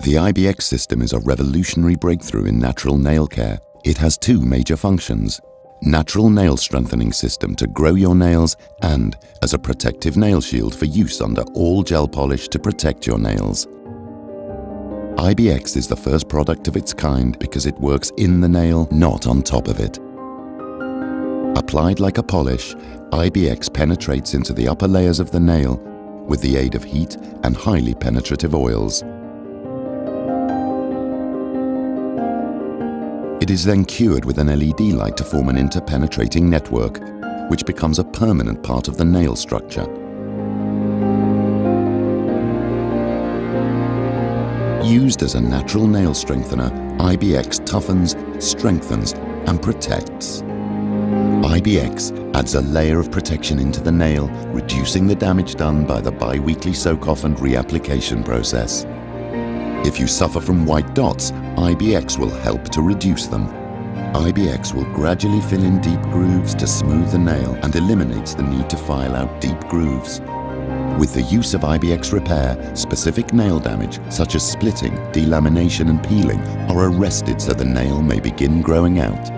The IBX system is a revolutionary breakthrough in natural nail care. It has two major functions: natural nail strengthening system to grow your nails, and as a protective nail shield for use under all gel polish to protect your nails. IBX is the first product of its kind because it works in the nail, not on top of it. Applied like a polish, IBX penetrates into the upper layers of the nail with the aid of heat and highly penetrative oils. It is then cured with an LED light to form an interpenetrating network, which becomes a permanent part of the nail structure. Used as a natural nail strengthener, IBX toughens, strengthens, and protects. IBX adds a layer of protection into the nail, reducing the damage done by the bi-weekly soak-off and reapplication process. If you suffer from white dots, IBX will help to reduce them. IBX will gradually fill in deep grooves to smooth the nail and eliminates the need to file out deep grooves. With the use of IBX Repair, specific nail damage such as splitting, delamination and peeling are arrested so the nail may begin growing out.